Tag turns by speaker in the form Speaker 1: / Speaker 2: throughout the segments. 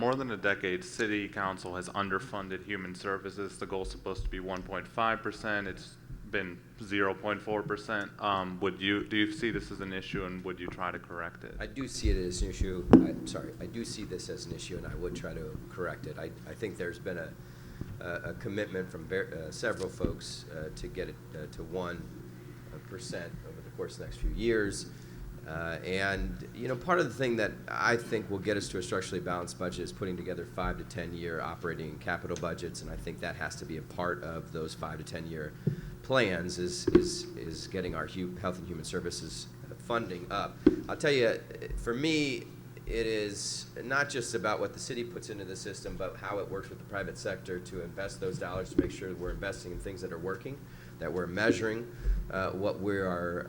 Speaker 1: more than a decade, City Council has underfunded human services. The goal's supposed to be 1.5%. It's been 0.4%. Do you see this as an issue, and would you try to correct it?
Speaker 2: I do see it as an issue. I do see this as an issue, and I would try to correct it. I think there's been a commitment from several folks to get it to 1% over the course of the next few years. And part of the thing that I think will get us to a structurally balanced budget is putting together 5 to 10 year operating and capital budgets, and I think that has to be a part of those 5 to 10 year plans is getting our health and human services funding up. I'll tell you, for me, it is not just about what the city puts into the system, but how it works with the private sector to invest those dollars to make sure that we're investing in things that are working, that we're measuring what we are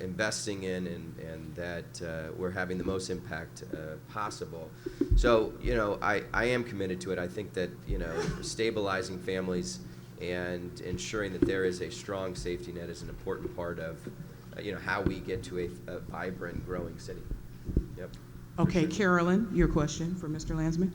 Speaker 2: investing in, and that we're having the most impact possible. So, I am committed to it. I think that, stabilizing families and ensuring that there is a strong safety net is an important part of, how we get to a vibrant, growing city. Yep.
Speaker 3: Okay, Carolyn, your question for Mr. Landsman.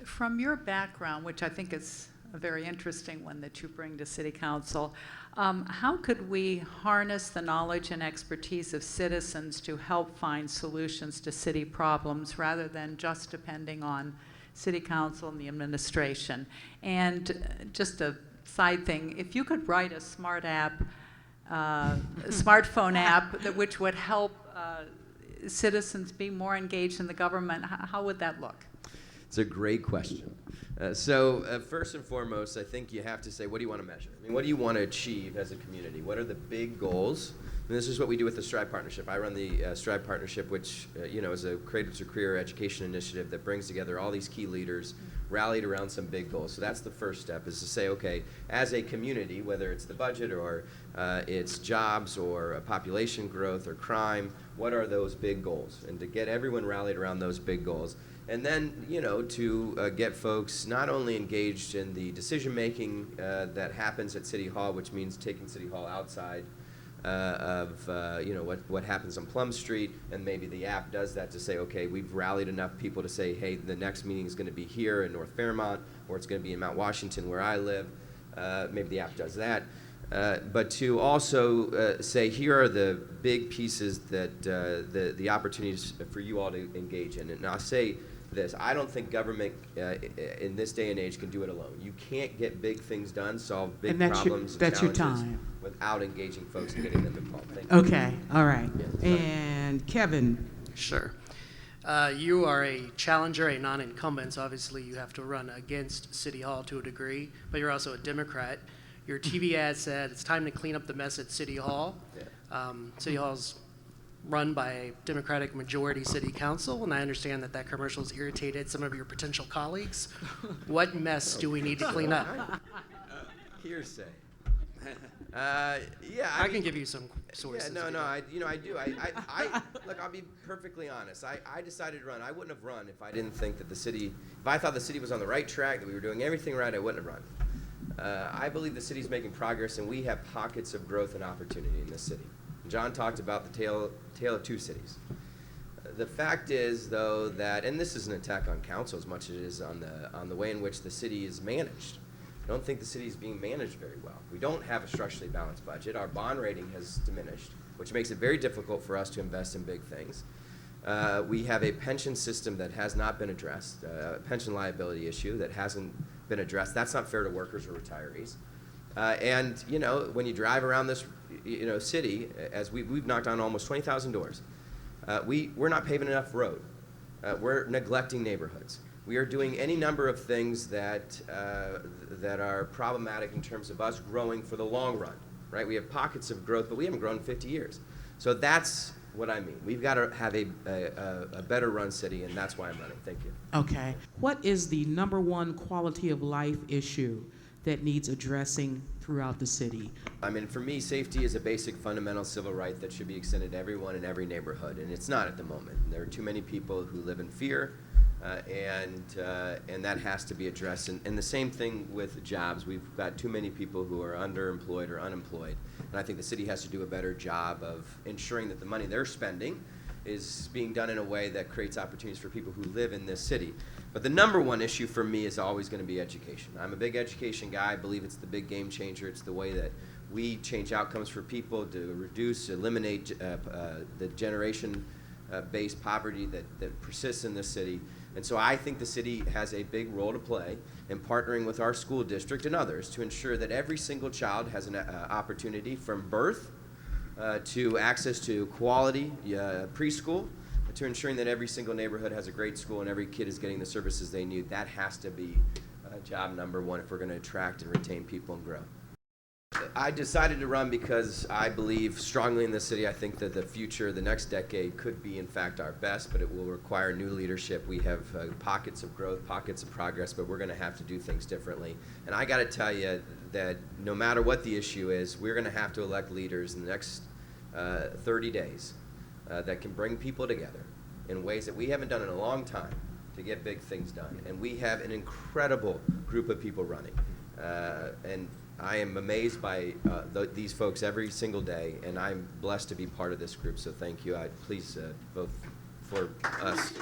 Speaker 4: From your background, which I think is a very interesting one that you bring to City Council, how could we harness the knowledge and expertise of citizens to help find solutions to city problems rather than just depending on City Council and the administration? And just a side thing, if you could write a smart app, smartphone app which would help citizens be more engaged in the government, how would that look?
Speaker 2: It's a great question. So first and foremost, I think you have to say, what do you want to measure? I mean, what do you want to achieve as a community? What are the big goals? And this is what we do with the Strive Partnership. I run the Strive Partnership, which is a Cradle to Career education initiative that brings together all these key leaders rallied around some big goals. So that's the first step, is to say, okay, as a community, whether it's the budget or it's jobs or population growth or crime, what are those big goals? And to get everyone rallied around those big goals. And then, to get folks not only engaged in the decision-making that happens at City Hall, which means taking City Hall outside of what happens on Plum Street, and maybe the app does that to say, okay, we've rallied enough people to say, hey, the next meeting is going to be here in North Fairmont, or it's going to be in Mount Washington where I live. Maybe the app does that. But to also say, here are the big pieces that the opportunities for you all to engage in. And I'll say this, I don't think government in this day and age can do it alone. You can't get big things done, solve big problems and
Speaker 3: that's
Speaker 2: challenges
Speaker 3: your time.
Speaker 2: without engaging folks and getting them involved. Thank you.
Speaker 3: Okay, all right.
Speaker 2: Yeah,
Speaker 3: and Kevin.
Speaker 5: Sure. You are a challenger, a non-incumbent, so obviously you have to run against City Hall to a degree, but you're also a Democrat. Your TV ad said it's time to clean up the mess at City Hall.
Speaker 2: Yeah.
Speaker 5: City Hall's run by a Democratic majority city council, and I understand that commercial has irritated some of your potential colleagues. What mess do we need to clean up?
Speaker 2: Hearsay.
Speaker 5: I can give you some sources.
Speaker 2: Yeah, I do. Look, I'll be perfectly honest. I decided to run. I wouldn't have run if I didn't think that if I thought the city was on the right track, that we were doing everything right, I wouldn't have run. I believe the city's making progress, and we have pockets of growth and opportunity in this city. John talked about the tale of two cities. The fact is, though, that, and this is an attack on council as much as it is on the way in which the city is managed. I don't think the city is being managed very well. We don't have a structurally balanced budget. Our bond rating has diminished, which makes it very difficult for us to invest in big things. We have a pension system that has not been addressed, a pension liability issue that hasn't been addressed. That's not fair to workers or retirees. And when you drive around this city, as we've knocked on almost 20,000 doors, we're not paving enough road. We're neglecting neighborhoods. We are doing any number of things that are problematic in terms of us growing for the long run, right? We have pockets of growth, but we haven't grown in 50 years. So that's what I mean. We've got to have a better run city, and that's why I'm running. Thank you.
Speaker 3: Okay. What is the number one quality of life issue that needs addressing throughout the city?
Speaker 2: I mean, for me, safety is a basic fundamental civil right that should be extended to everyone in every neighborhood, and it's not at the moment. There are too many people who live in fear, and that has to be addressed. And the same thing with jobs. We've got too many people who are underemployed or unemployed, and I think the city has to do a better job of ensuring that the money they're spending is being done in a way that creates opportunities for people who live in this city. But the number one issue for me is always going to be education. I'm a big education guy. I believe it's the big game changer. It's the way that we change outcomes for people to reduce, eliminate the generation-based poverty that persists in this city. And so I think the city has a big role to play in partnering with our school district and others to ensure that every single child has an opportunity from birth to access to quality preschool, to ensuring that every single neighborhood has a great school and every kid is getting the services they need. That has to be job number one if we're going to attract and retain people and grow. I decided to run because I believe strongly in the city. I think that the future, the next decade, could be in fact our best, but it will require new leadership. We have pockets of growth, pockets of progress, but we're going to have to do things differently. And I got to tell you that no matter what the issue is, we're going to have to elect leaders in the next 30 days that can bring people together in ways that we haven't done in a long time to get big things done. And we have an incredible group of people running. And I am amazed by these folks every single day, and I'm blessed to be part of this group, so thank you. Please vote for us.